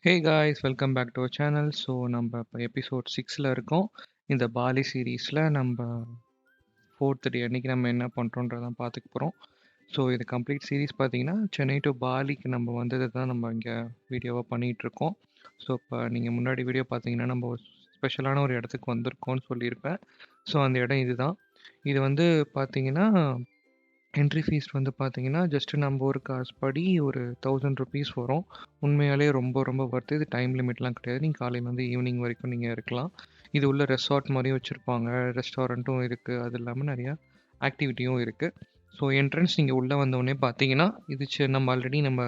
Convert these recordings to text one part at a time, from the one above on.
Hey guys welcome back to our channel. So நம்ம இப்போ episode 6ல் இருக்கோம். இந்த பாலி சீரீஸில் நம்ம 4th டே அன்றைக்கி நம்ம என்ன பண்ணுறோன்றதான் பார்த்துக்க போகிறோம். ஸோ இது கம்ப்ளீட் சீரீஸ் பார்த்தீங்கன்னா சென்னை டு பாலிக்கு நம்ம வந்தது தான் நம்ம இங்கே வீடியோவாக பண்ணிகிட்ருக்கோம். ஸோ இப்போ நீங்கள் முன்னாடி வீடியோ பார்த்தீங்கன்னா நம்ம ஒரு ஸ்பெஷலான ஒரு இடத்துக்கு வந்திருக்கோம்னு சொல்லியிருப்பேன். ஸோ அந்த இடம் இதுதான். இது வந்து பார்த்தீங்கன்னா என்ட்ரி ஃபீஸ் வந்து பார்த்தீங்கன்னா, ஜஸ்ட் நம்ம ஊர் காசு படி ஒரு ₹1000 வரும். உண்மையாலே ரொம்ப ரொம்ப ஒர்த். இது டைம் லிமிட்லாம் கிடையாது. நீங்க காலையிலேருந்து ஈவினிங் வரைக்கும் நீங்க இருக்கலாம். இது உள்ள ரெசார்ட் மாரியும் வச்சிருப்பாங்க. ரெஸ்டாரண்ட்டும் இருக்கு. அது இல்லாம நெறையா ஆக்டிவிட்டியும் இருக்கு. ஸோ என்ட்ரன்ஸ் நீங்க உள்ள வந்தோனே பார்த்தீங்கன்னா, இது நம்ம ஆல்ரெடி நம்ம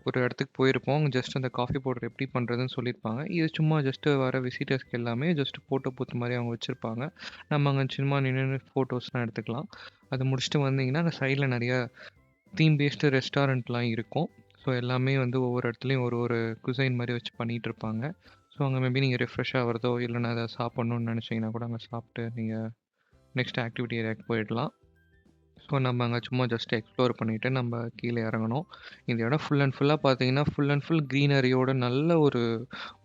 ஒரு இடத்துக்கு போயிருப்போம். அங்க ஜஸ்ட் அந்த காஃபி பவுடர் எப்படி பண்ணுறதுன்னு சொல்லியிருப்பாங்க. இது சும்மா ஜஸ்ட்டு வர விசிட்டர்ஸ்க்கு எல்லாமே ஜஸ்ட் ஃபோட்டோ பூத் மாரி அவங்க வச்சிருப்பாங்க. நம்ம அங்க சும்மா நின்னு ஃபோட்டோஸ்லாம் எடுத்துக்கலாம். அது முடிச்சுட்டு வந்தீங்கன்னா, அந்த சைட்ல நெறையா தீம் பேஸ்டு ரெஸ்டாரண்ட்லாம் இருக்கும். ஸோ எல்லாமே வந்து ஒவ்வொரு இடத்துலயும் ஒரு ஒரு குசைன் மாரி வச்சு பண்ணிட்டுருப்பாங்க. ஸோ அங்க மேபி நீங்க ரிஃப்ரெஷ் ஆகுறதோ, இல்லன்னா எதாவது சாப்பிடணும்னு நெனச்சீங்கன்னா கூட அங்க சாப்பிட்டு நீங்க நெக்ஸ்ட் ஆக்டிவிட்டி ஏரியாவுக்கு போயிடலாம். ஸோ நம்ம அங்கே சும்மா ஜஸ்ட் எக்ஸ்ப்ளோர் பண்ணிவிட்டு நம்ம கீழே இறங்கணும். இந்த இடம் ஃபுல் அண்ட் ஃபுல்லாக பார்த்தீங்கன்னா, ஃபுல் அண்ட் ஃபுல் க்ரீனரியோட நல்ல ஒரு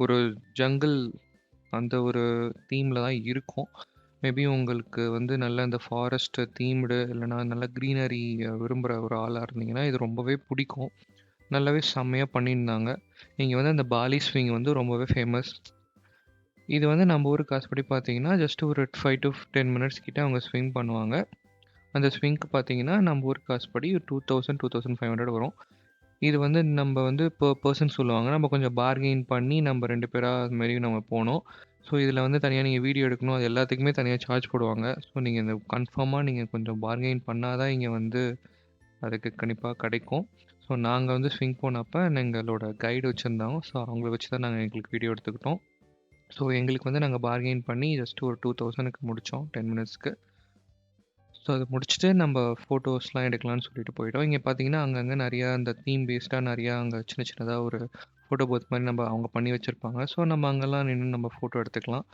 ஒரு ஜங்கிள் அந்த ஒரு தீமில் தான் இருக்கும். மேபி உங்களுக்கு வந்து நல்ல இந்த ஃபாரஸ்ட் தீம்டு இல்லைனா நல்ல க்ரீனரி விரும்புகிற ஒரு ஆளாக இருந்தீங்கன்னா, இது ரொம்பவே பிடிக்கும். நல்லாவே செம்மையாக பண்ணியிருந்தாங்க. இங்கே வந்து அந்த பாலி ஸ்விங் வந்து ரொம்பவே ஃபேமஸ். இது வந்து நம்ம ஊருக்கு காசுபடி பார்த்தீங்கன்னா, ஜஸ்ட் ஒரு 5 to 10 மினிட்ஸ் கிட்ட அவங்க ஸ்விங் பண்ணுவாங்க. அந்த ஸ்விங்க்கு பார்த்தீங்கன்னா, நம்ம ஊர் காசுபடி 2000, 2500 வரும். இது வந்து நம்ம வந்து பெர் பெர்சன் சொல்லுவாங்க. நம்ம கொஞ்சம் பார்கெயின் பண்ணி நம்ம 2 பேரா அது மாரி நம்ம போனோம். ஸோ இதில வந்து தனியா நீங்க வீடியோ எடுக்கணும். அது எல்லாத்துக்குமே தனியா சார்ஜ் போடுவாங்க. ஸோ நீங்க இந்த கன்ஃபார்மா நீங்க கொஞ்சம் பார்கெயின் பண்ணா தான் இங்க வந்து அதுக்கு கண்டிப்பா கிடைக்கும். ஸோ நாங்க வந்து ஸ்விங் போனப்ப எங்களோட கைடு வச்சிருந்தாங்க. ஸோ அவங்கள வச்சு தான் நாங்க எங்களுக்கு வீடியோ எடுத்துக்கிட்டோம். ஸோ எங்களுக்கு வந்து நாங்க பார்கெயின் பண்ணி ஜஸ்ட் ஒரு 2000க்கு முடிச்சோம் 10 மினிட்ஸ்க்கு. ஸோ அத முடிச்சுட்டு நம்ம ஃபோட்டோஸ்லாம் எடுக்கலாம்னு சொல்லிட்டு போயிட்டோம். இங்க பார்த்தீங்கன்னா, அங்கங்க நெறையா அந்த தீம் பேஸ்டா நெறையா அங்க சின்ன சின்னதா ஒரு ஃபோட்டோ பூத் மாரி அவங்க பண்ணி வச்சிருப்பாங்க. ஸோ நம்ம அங்கலாம் நின்னு நம்ம ஃபோட்டோ எடுத்துக்கலாம்.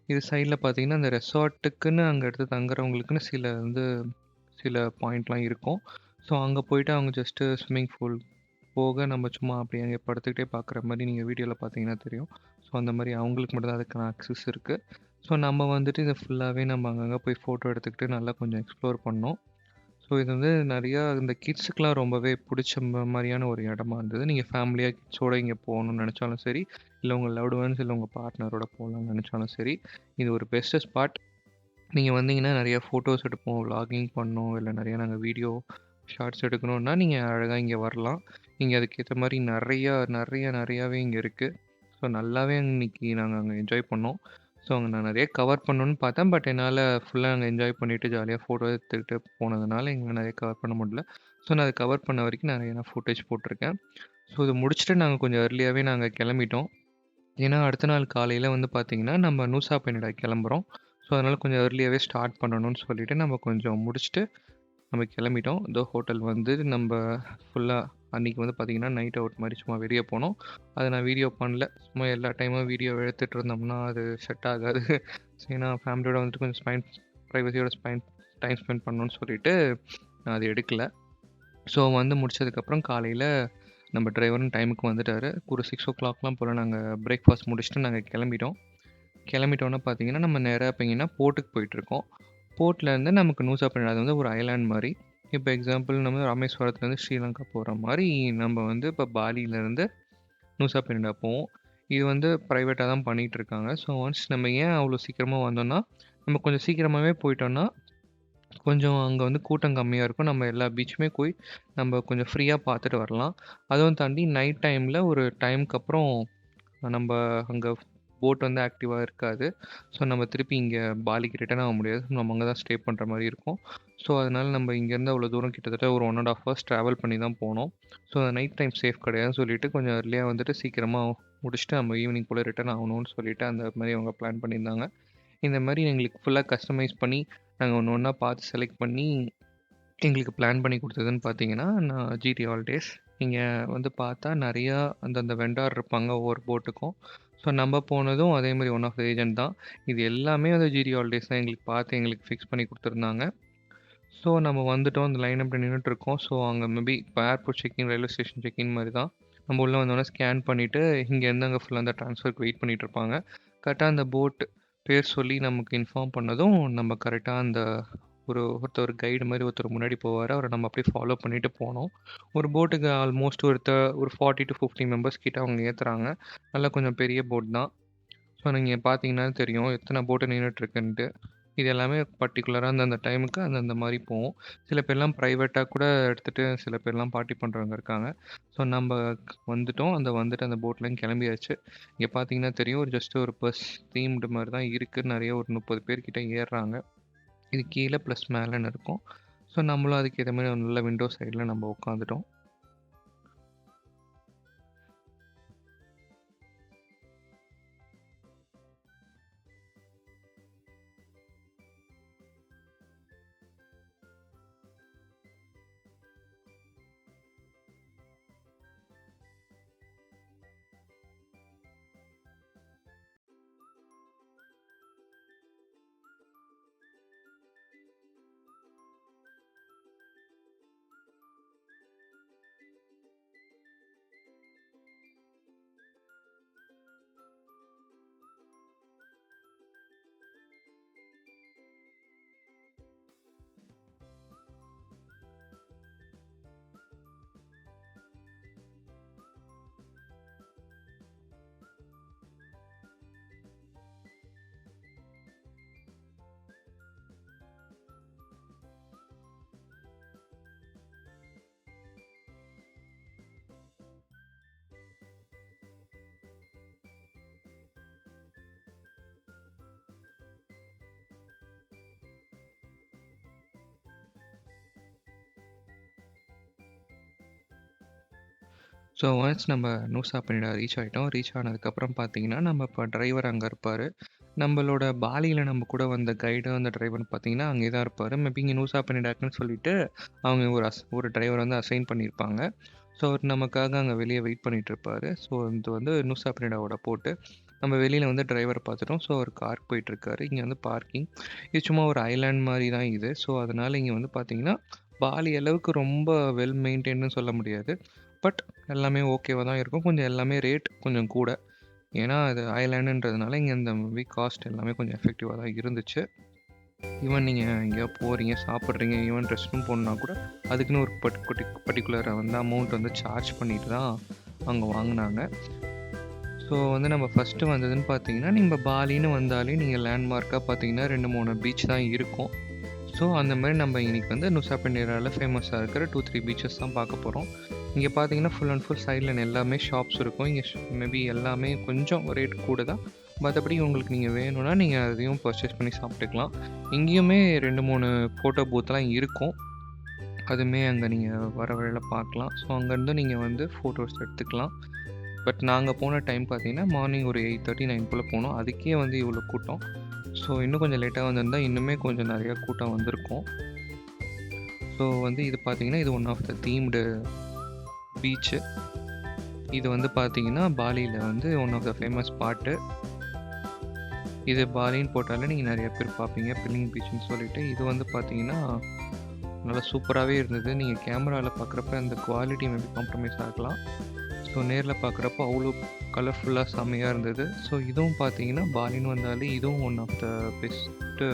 இது சைட்ல பார்த்தீங்கன்னா, அந்த ரெசார்ட்டுக்குன்னு அங்க எடுத்து தங்குறவங்களுக்குன்னு சில பாயிண்ட்லாம் இருக்கும். ஸோ அங்க போயிட்டு அவங்க ஜஸ்ட்டு ஸ்விம்மிங் பூல் போக நம்ம சும்மா அப்படியே அங்கே படுத்துக்கிட்டே பார்க்குற மாரி நீங்க வீடியோல பார்த்தீங்கன்னா தெரியும். ஸோ அந்த மாரி அவங்களுக்கு மட்டும் தான் அதுக்கான ஆக்சஸ் இருக்கு. ஸோ நம்ம வந்துட்டு இத ஃபுல்லாவே நம்ம அங்கங்க போய் ஃபோட்டோ எடுத்துக்கிட்டு நல்லா கொஞ்சம் எக்ஸ்ப்ளோர் பண்ணோம். ஸோ இது வந்து நெறையா இந்த கிட்ஸுக்குலாம் ரொம்பவே புடிச்ச மாரியான ஒரு இடமா இருந்தது. நீங்க ஃபேமிலியா கிட்ஸோட இங்க போகணும்னு நெனச்சாலும் சரி, இல்ல உங்க லவ்ட் ஒன்ஸ் இல்ல உங்க பார்ட்னரோட போகலாம்னு நெனச்சாலும் சரி, இது ஒரு பெஸ்ட் ஸ்பாட். நீங்க வந்தீங்கன்னா நெறைய ஃபோட்டோஸ் எடுப்போம், விளாகிங் பண்ணோம், இல்ல நெறைய நாங்க வீடியோ ஷார்ட்ஸ் எடுக்கணும்னா நீங்க அழகா இங்க வரலாம். இங்க அதுக்கேத்த மாரி நெறையாவே இங்க இருக்கு. ஸோ நல்லாவே இன்னைக்கு நாங்க அங்க என்ஜாய் பண்ணோம். ஸோ அங்க நான் நெறைய கவர் பண்ணணும்னு பார்த்தேன். பட் என்னால ஃபுல்லா அங்க என்ஜாய் பண்ணிட்டு ஜாலியா ஃபோட்டோ எடுத்துக்கிட்டு போனதுனால எங்களால நெறைய கவர் பண்ண முடியல. ஸோ நான் அத கவர் பண்ண வரைக்கும் நெறைய நான் ஃபுட்டேஜ் போட்டிருக்கேன். ஸோ இத முடிச்சுட்டு நாங்க கொஞ்சம் ஏர்லியாவே நாங்க கெளம்பிட்டோம். ஏன்னா, அடுத்த நாள் காலையில வந்து பார்த்தீங்கன்னா, நம்ம நூசா பெனிடா கிளம்புறோம். ஸோ, அதனால கொஞ்சம் ஏர்லியாவே ஸ்டார்ட் பண்ணணும்னு சொல்லிட்டு, நம்ம கொஞ்சம் முடிச்சுட்டு நம்ம கிளம்பிட்டோம். இதோ ஹோட்டல் வந்து நம்ப ஃபுல்லா அன்னைக்கு வந்து பார்த்தீங்கன்னா, நைட் அவுட் மாரி சும்மா வெளிய போனோம். அத நான் வீடியோ பண்ணல. சும்மா எல்லா டைமும் வீடியோ எடுத்துட்டு இருந்தோம்னா, அது செட் ஆகாது. ஸோ, ஏன்னா ஃபேமிலியோட வந்துட்டு கொஞ்சம் பிரைவசியோட டைம் ஸ்பெண்ட் பண்ணணும்னு சொல்லிட்டு, நான் அத எடுக்கல. ஸோ, வந்து முடிச்சதுக்கப்புறம் காலையில நம்ம டிரைவரும் டைமுக்கு வந்துட்டாரு. ஒரு 6:00லாம் போல நாங்க பிரேக்ஃபாஸ்ட் முடிச்சுட்டு நாங்க கிளம்பிட்டோம். கிளம்பிட்டோன்னே பார்த்தீங்கன்னா, நம்ம நேரா பார்த்தீங்கன்னா போர்ட்டுக்கு போயிட்டுருக்கோம். போர்ட்லேருந்து நமக்கு நூசா பெனிடா அது வந்து ஒரு ஐலேண்ட் மாரி. இப்போ எக்ஸாம்பிள் நம்ம ராமேஸ்வரத்துலேருந்து ஸ்ரீலங்கா போற மாரி, நம்ம வந்து இப்போ பாலியிலேருந்து நூசா பெனிடா போவோம். இது வந்து பிரைவேட்டா தான் பண்ணிட்டுருக்காங்க. ஸோ, ஒன்ஸ் நம்ம ஏன் அவ்வளோ சீக்கிரமா வந்தோம்னா, நம்ம கொஞ்சம் சீக்கிரமாவே போயிட்டோம்னா, கொஞ்சம் அங்க வந்து கூட்டம் கம்மியா இருக்கும். நம்ம எல்லா பீச்சுமே போய் நம்ம கொஞ்சம் ஃப்ரீயா பார்த்துட்டு வரலாம். அதுவும் தாண்டி நைட் டைம்ல ஒரு டைம்க்கு அப்புறம் நம்ப அங்க போட் வந்து ஆக்டிவா இருக்காது. ஸோ, நம்ம திருப்பி இங்க பாலிக்கு ரிட்டர்ன் ஆக முடியாது. நம்ம அங்க தான் ஸ்டே பண்ற மாரி இருக்கும். ஸோ, அதனால நம்ம இங்கேருந்து அவ்வளோ தூரம் கிட்டத்தட்ட ஒரு 1 1/2 ஹவர்ஸ் ட்ராவல் பண்ணி தான் போனோம். ஸோ, நைட் டைம் சேஃப் கிடையாதுன்னு சொல்லிட்டு கொஞ்சம் ஏர்லியா வந்துட்டு சீக்கிரமா முடிச்சுட்டு நம்ம ஈவினிங் போல ரிட்டர்ன் ஆகணும்னு சொல்லிட்டு அந்த மாரி அவங்க பிளான் பண்ணியிருந்தாங்க. இந்த மாரி எங்களுக்கு ஃபுல்லா கஸ்டமைஸ் பண்ணி, நாங்க ஒண்ணு ஒண்ணா பார்த்து செலக்ட் பண்ணி, எங்களுக்கு பிளான் பண்ணி குடுத்ததுன்னு பார்த்தீங்கன்னா, நான் ஜிடி ஹாலிடேஸ். இங்க வந்து பார்த்தா நெறையா அந்தந்த வெண்டார் இருப்பாங்க ஒவ்வொரு போட்டுக்கும். ஸோ நம்ம போனதும் அதே மாரி ஒன் ஆஃப் த ஏஜென்ட் தான். இது எல்லாமே வந்து ஜிடி ஹாலிடேஸ் தான் எங்களுக்கு பார்த்து எங்களுக்கு ஃபிக்ஸ் பண்ணி குடுத்துருந்தாங்க. ஸோ நம்ம வந்துட்டோம். அந்த லைன் அப்ல நின்னுட்டுருக்கோம். ஸோ அங்க மேபி இப்போ airport checking, railway station checking மாரி தான். நம்ம உள்ளே வந்தோடனே ஸ்கேன் பண்ணிவிட்டு இங்கேருந்து அங்கே ஃபுல்லாக அந்த ட்ரான்ஸ்ஃபருக்கு வெயிட் பண்ணிகிட்டு இருப்பாங்க. கரெக்டாக அந்த போட் பேர் சொல்லி நமக்கு இன்ஃபார்ம் பண்ணதும் நம்ம கரெக்டாக அந்த ஒருத்தர் கைடு மாதிரி ஒருத்தர் முன்னாடி போவார். அவரை நம்ம அப்படியே ஃபாலோ பண்ணிட்டு போனோம். ஒரு போட்டுக்கு ஆல்மோஸ்ட் ஒரு 40 to 50 மெம்பர்ஸ் கிட்ட அவங்க ஏற்றுறாங்க. நல்லா கொஞ்சம் பெரிய போட் தான். ஸோ நீங்கள் பார்த்தீங்கன்னா தெரியும் எத்தனை போட்டு நின்றுட்டுருக்குன்ட்டு. இது எல்லாமே பர்டிகுலராக அந்தந்த டைமுக்கு அந்தந்த மாதிரி போகும். சில பேர்லாம் ப்ரைவேட்டாக கூட எடுத்துகிட்டு சில பேர்லாம் பார்ட்டி பண்ணுறவங்க இருக்காங்க. ஸோ நம்ம வந்துட்டோம். வந்துட்டு அந்த போட்லேருந்து கிளம்பியாச்சு. இங்கே பார்த்தீங்கன்னா தெரியும் ஜஸ்ட் ஒரு பஸ் தீம்டு மாதிரி தான் இருக்குது. நிறைய ஒரு 30 பேர்கிட்ட ஏறுறாங்க. இது கீழே ப்ளஸ் மேலேன்னு இருக்கும். ஸோ நம்மளும் அதுக்கு ஏற்ற மாதிரி நல்ல விண்டோ சைடில் நம்ம உட்காந்துட்டோம். ஸோ ஒன்ஸ் நம்ம நூசா பெனிடா ரீச் ஆகிட்டோம். ரீச் ஆனதுக்கப்புறம் பார்த்தீங்கன்னா நம்ம இப்போ டிரைவர் அங்கே இருப்பார். நம்மளோட பாலியில் நம்ம கூட வந்த கைடு அந்த டிரைவர்னு பார்த்தீங்கன்னா அங்கே தான் இருப்பார். மேபி இங்கே நூசா பெனிடாக்குன்னு சொல்லிட்டு அவங்க ஒரு டிரைவர் வந்து அசைன் பண்ணியிருப்பாங்க. ஸோ அவர் நமக்காக அங்கே வெளியே வெயிட் பண்ணிகிட்டு இருப்பார். ஸோ இது வந்து நூசா பெனிடாவோட போட்டு நம்ம வெளியில் வந்து டிரைவரை பார்த்துட்டோம். ஸோ அவர் காருக்கு போயிட்டுருக்காரு. இங்கே வந்து பார்க்கிங். இது சும்மா ஒரு ஐலாண்ட் மாதிரி தான் இது. ஸோ அதனால் இங்கே வந்து பார்த்தீங்கன்னா பாலி அளவுக்கு ரொம்ப வெல் மெயின்டைன்னு சொல்ல முடியாது. பட் எல்லாமே ஓகேவாக தான் இருக்கும். கொஞ்சம் எல்லாமே ரேட் கொஞ்சம் கூட. ஏன்னா அது ஐலாண்டுன்றதுனால இங்கே இந்த காஸ்ட் எல்லாமே கொஞ்சம் எஃபெக்டிவாக தான் இருந்துச்சு. ஈவன் நீங்கள் எங்கேயோ போகிறீங்க, சாப்பிட்றீங்க, ஈவன் ரெஸ்ட் ரூம் போகணுன்னா கூட அதுக்குன்னு ஒரு பர்டிகுலர் வந்து அமௌண்ட் வந்து சார்ஜ் பண்ணிட்டு தான் அவங்க வாங்கினாங்க. ஸோ வந்து நம்ம ஃபஸ்ட்டு வந்ததுன்னு பார்த்தீங்கன்னா நீங்கள் பாலின்னு வந்தாலே நீங்கள் லேண்ட்மார்க்காக பார்த்தீங்கன்னா 2-3 பீச் தான் இருக்கும். ஸோ அந்த மாதிரி நம்ம இன்றைக்கி வந்து நுசா பெனிடாவில் ஃபேமஸாக இருக்கிற 2-3 பீச்சஸ் தான் பார்க்க போகிறோம். இங்கே பார்த்தீங்கன்னா ஃபுல் அண்ட் ஃபுல் சைடில் எல்லாமே ஷாப்ஸ் இருக்கும். இங்கே மேபி எல்லாமே கொஞ்சம் ரேட் கூட தான். மற்றபடி உங்களுக்கு நீங்கள் வேணும்னா நீங்கள் அதையும் பர்ச்சேஸ் பண்ணி சாப்பிட்டுக்கலாம். இங்கேயுமே 2-3 ஃபோட்டோ பூத்லாம் இருக்கும். அதுவுமே அங்கே நீங்கள் வர வழியில் பார்க்கலாம். ஸோ அங்கேருந்து நீங்கள் வந்து ஃபோட்டோஸ் எடுத்துக்கலாம். பட் நாங்கள் போன டைம் பார்த்தீங்கன்னா மார்னிங் ஒரு 8:30, 9 போல் போனோம். அதுக்கே வந்து இவ்வளோ கூட்டம். ஸோ இன்னும் கொஞ்சம் லேட்டாக வந்திருந்தால் இன்னுமே கொஞ்சம் நிறையா கூட்டம் வந்திருக்கும். ஸோ வந்து இது பார்த்தீங்கன்னா இது one of the themed beach. இது வந்து பார்த்தீங்கன்னா பாலியில் வந்து one of the famous spot. இது பாலின்னு போட்டாலே நீங்கள் நிறைய பேர் பார்ப்பீங்க, பில்லிங் பீச்சுன்னு சொல்லிட்டு. இது வந்து பார்த்தீங்கன்னா நல்லா சூப்பராகவே இருந்தது. நீங்கள் கேமராவில் பார்க்குறப்ப அந்த குவாலிட்டி மேபி காம்ப்ரமைஸ் ஆகலாம். ஸோ நேரில் பார்க்குறப்போ அவ்வளோ கலர்ஃபுல்லாக செம்மையாக இருந்தது. ஸோ இதுவும் பார்த்தீங்கன்னா பாலின்னு வந்தாலே இதுவும் ஒன் ஆஃப் த பெஸ்ட்டு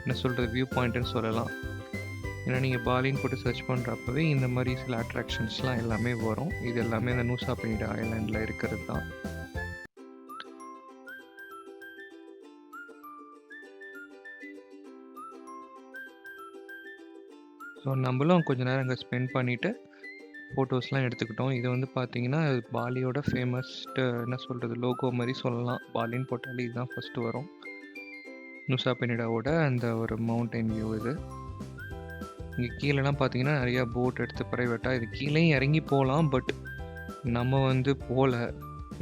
என்ன சொல்கிறது வியூ பாயிண்ட்டுன்னு சொல்லலாம். ஏன்னா நீங்கள் பாலின்னு போட்டு சர்ச் பண்ணுறப்பவே இந்த மாதிரி சில அட்ராக்ஷன்ஸ்லாம் எல்லாமே வரும். இது எல்லாமே இந்த நூசா பெனிடா ஐலாண்டில் இருக்கிறது தான். ஸோ நம்மளும் கொஞ்சம் நேரம் அங்கே ஸ்பெண்ட் பண்ணிவிட்டு ஃபோட்டோஸ்லாம் எடுத்துக்கிட்டோம். இது வந்து பார்த்தீங்கன்னா பாலியோட ஃபேமஸ்ட்டு என்ன சொல்கிறது லோகோ மாதிரி சொல்லலாம். பாலின்னு போட்டாலே இதுதான் ஃபஸ்ட்டு வரும். நுசா பெனிடாவோட அந்த ஒரு மவுண்டைன் வியூ இது. இங்கே கீழேலாம் பார்த்தீங்கன்னா நிறையா போட் எடுத்து ப்ரைவேட்டாக இது கீழேயும் இறங்கி போகலாம். பட் நம்ம வந்து போகல.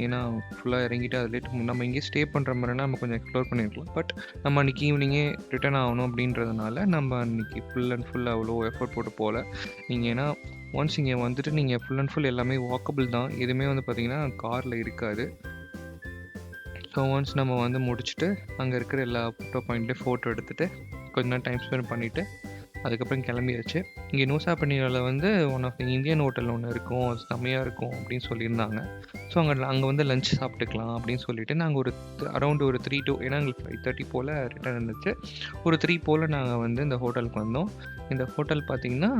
ஏன்னா ஃபுல்லாக இறங்கிட்டு அதுலேட்டு நம்ம இங்கே ஸ்டே பண்ணுற மாதிரினா நம்ம கொஞ்சம் எக்ஸ்ப்ளோர் பண்ணியிருக்கலாம். பட் நம்ம அன்றைக்கி ஈவினிங்கே ரிட்டர்ன் ஆகணும் அப்படின்றதுனால நம்ம அன்றைக்கி ஃபுல் அண்ட் ஃபுல் அவ்வளோ எஃபர்ட் போட்டு போகல. நீங்கள் ஏன்னா ஒன்ஸ் இங்கே வந்துட்டு நீங்கள் ஃபுல் அண்ட் ஃபுல் எல்லாமே வாக்கபிள் தான். எதுவுமே வந்து பார்த்திங்கன்னா காரில் இருக்காது. ஸோ ஒன்ஸ் நம்ம வந்து முடிச்சுட்டு அங்கே இருக்கிற எல்லா ஃபோட்டோ பாயிண்ட்லேயும் ஃபோட்டோ எடுத்துகிட்டு கொஞ்ச நேரம் டைம் ஸ்பெண்ட் பண்ணிவிட்டு அதுக்கப்புறம் கிளம்பியாச்சு. இங்கே நூசா பனியால வந்து one of the Indian hotel ஒன்று இருக்கும், அது செம்மையாக இருக்கும் அப்படின்னு சொல்லியிருந்தாங்க. ஸோ அங்கே வந்து லஞ்ச் சாப்பிட்டுக்கலாம் அப்படின்னு சொல்லிட்டு நாங்கள் ஒரு அரௌண்ட் ஒரு 3 to, ஏன்னா எங்களுக்கு 5:30 போல் ரிட்டர்ன் இருந்துச்சு. ஒரு 3 போல் நாங்கள் வந்து இந்த ஹோட்டலுக்கு வந்தோம். இந்த ஹோட்டல் பார்த்தீங்கன்னா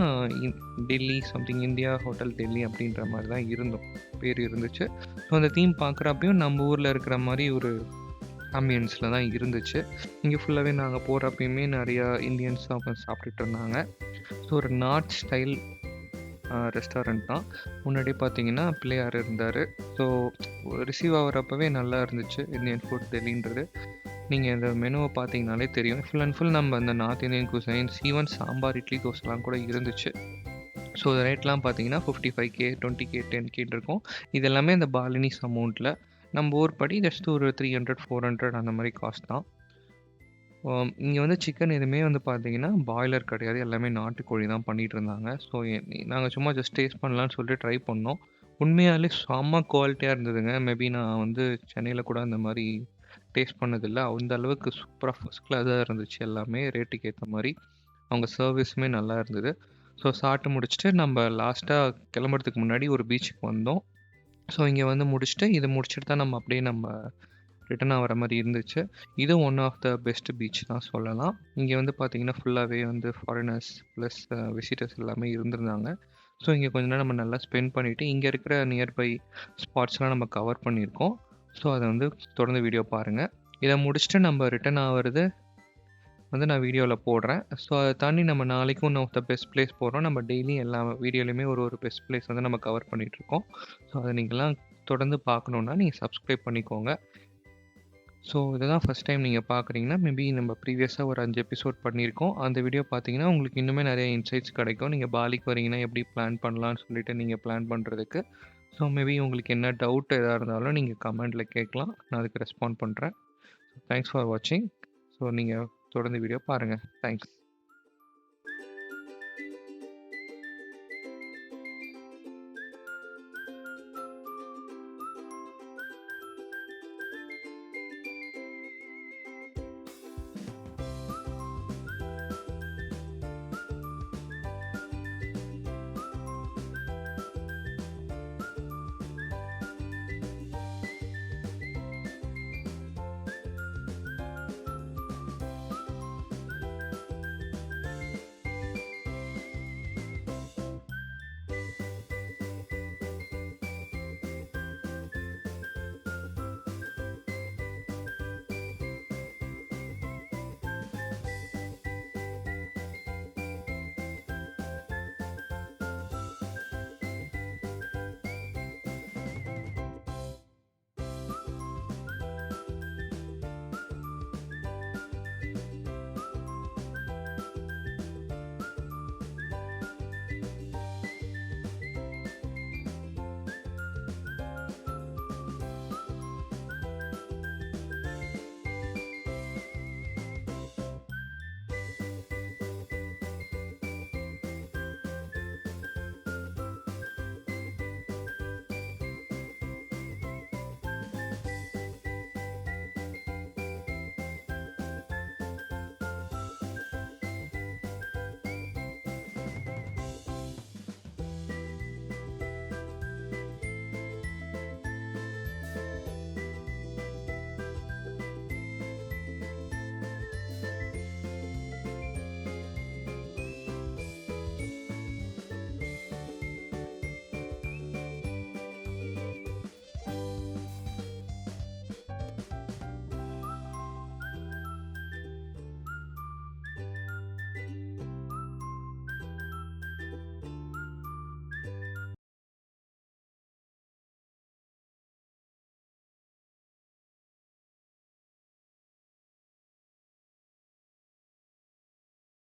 Delhi something, India hotel Delhi அப்படின்ற மாதிரி தான் இருந்தோம், பேர் இருந்துச்சு. ஸோ அந்த தீம் பார்க்குறப்பையும் நம்ம ஊரில் இருக்கிற மாதிரி ஒரு ஆம்பியன்ஸில் தான் இருந்துச்சு. இங்கே ஃபுல்லாகவே நாங்கள் போகிறப்பயுமே நிறையா இந்தியன்ஸ் தான் உட்காந்து சாப்பிட்டுட்டு இருந்தாங்க. ஸோ ஒரு நார்த் ஸ்டைல் ரெஸ்டாரண்ட் தான். முன்னாடியே பார்த்தீங்கன்னா பிள்ளையார் இருந்தார். ஸோ ரிசீவ் ஆகிறப்பவே நல்லா இருந்துச்சு இந்தியன் ஃபுட் டெல்லின்றது. நீங்கள் இந்த மெனுவை பார்த்தீங்கனாலே தெரியும். ஃபுல் அண்ட் ஃபுல் நம்ம அந்த north Indian cuisines, even sambar, idli, தோசைலாம் கூட இருந்துச்சு. ஸோ ரேட்லாம் பார்த்தீங்கன்னா 55K, 20K, 10K இருக்கும். இது எல்லாமே இந்த பாலினிஸ் அமௌண்ட்டில். நம்ம ஊர் படி ஜஸ்ட் ஒரு 300, 400 அந்த மாதிரி காஸ்ட் தான். இங்கே வந்து சிக்கன் எதுவுமே வந்து பார்த்தீங்கன்னா பாய்லர் கிடையாது, எல்லாமே நாட்டுக்கோழி தான் பண்ணிகிட்டு இருந்தாங்க. ஸோ நாங்கள் சும்மா ஜஸ்ட் டேஸ்ட் பண்ணலான்னு சொல்லிட்டு ட்ரை பண்ணோம். உண்மையாலே செம்ம குவாலிட்டியாக இருந்ததுங்க. மேபி நான் வந்து சென்னையில் கூட அந்த மாதிரி டேஸ்ட் பண்ணதில்லை. அந்த அளவுக்கு சூப்பராக ஃபர்ஸ்ட் கிளாஸாக இருந்துச்சு எல்லாமே, ரேட்டுக்கு ஏற்ற மாதிரி. அவங்க சர்வீஸுமே நல்லா இருந்தது. ஸோ சாப்பிட்டு முடிச்சுட்டு நம்ம லாஸ்ட்டாக கிளம்புறதுக்கு முன்னாடி ஒரு பீச்சுக்கு வந்தோம். ஸோ இங்கே வந்து முடிச்சுட்டு, இதை முடிச்சுட்டு தான் நம்ம அப்படியே நம்ம ரிட்டர்ன் ஆகிற மாதிரி இருந்துச்சு. இது one of the best beach தான் சொல்லலாம். இங்கே வந்து பார்த்தீங்கன்னா ஃபுல்லாகவே வந்து ஃபாரினர்ஸ் ப்ளஸ் விசிட்டர்ஸ் எல்லாமே இருந்திருந்தாங்க. ஸோ இங்கே கொஞ்ச நேரம் நம்ம நல்லா ஸ்பெண்ட் பண்ணிவிட்டு இங்கே இருக்கிற நியர்பை ஸ்பாட்ஸ்லாம் நம்ம கவர் பண்ணியிருக்கோம். ஸோ அதை வந்து தொடர்ந்து வீடியோ பாருங்கள். இதை முடிச்சுட்டு நம்ம ரிட்டர்ன் ஆகிறது வந்து நான் வீடியோவில் போடுறேன். ஸோ அதை தாண்டி நம்ம நாளைக்கும் one of the best place போடுறோம். நம்ம டெய்லி எல்லா வீடியோலையுமே ஒரு பெஸ்ட் பிளேஸ் வந்து நம்ம கவர் பண்ணிகிட்ருக்கோம். ஸோ அதை நீங்கள்லாம் தொடர்ந்து பார்க்கணுன்னா நீங்கள் சப்ஸ்கிரைப் பண்ணிக்கோங்க. ஸோ இதுதான் ஃபஸ்ட் டைம் நீங்கள் பார்க்குறீங்கன்னா, மேபி நம்ம ப்ரீவியஸாக ஒரு 5 எபிசோட் பண்ணியிருக்கோம். அந்த வீடியோ பார்த்தீங்கன்னா உங்களுக்கு இன்னுமே நிறைய இன்சைட்ஸ் கிடைக்கும். நீங்கள் பாலிக்கு வரீங்கன்னா எப்படி பிளான் பண்ணலான்னு சொல்லிட்டு நீங்கள் பிளான் பண்ணுறதுக்கு. ஸோ மேபி உங்களுக்கு என்ன டவுட் எதாக இருந்தாலும் நீங்கள் கமெண்டில் கேட்கலாம், நான் அதுக்கு ரெஸ்பாண்ட் பண்ணுறேன். தேங்க்ஸ் ஃபார் வாட்சிங். ஸோ நீங்கள் தொடர்ந்து வீடியோ பாருங்கள். தேங்க்ஸ்.